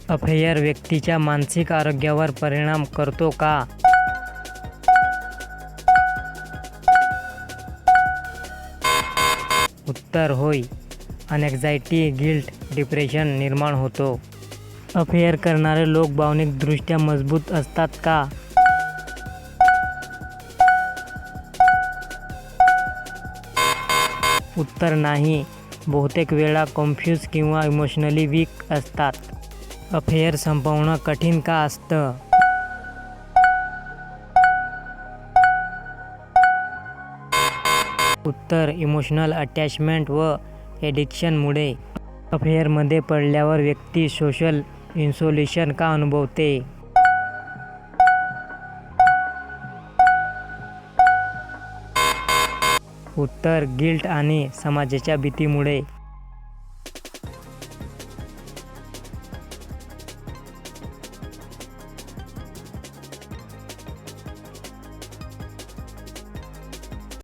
Affair व्यक्तीच्या मानसिक आरोग्यावर परिणाम करतो का? उत्तर होय. अनॅक्झायटी, गिल्ट, डिप्रेशन निर्माण होतो. अफेअर करणारे लोक भावनिकदृष्ट्या मजबूत असतात का? उत्तर नाही. बहुतेक वेळा कन्फ्यूज किंवा इमोशनली वीक असतात. अफेअर संपवणं कठीण का असतं? उत्तर इमोशनल अटॅचमेंट व ॲडिक्शनमुळे. अफेअरमध्ये पडल्यावर व्यक्ती सोशल आयसोलेशन का अनुभवते? उत्तर गिल्ट आणि समाजाच्या भीतीमुळे.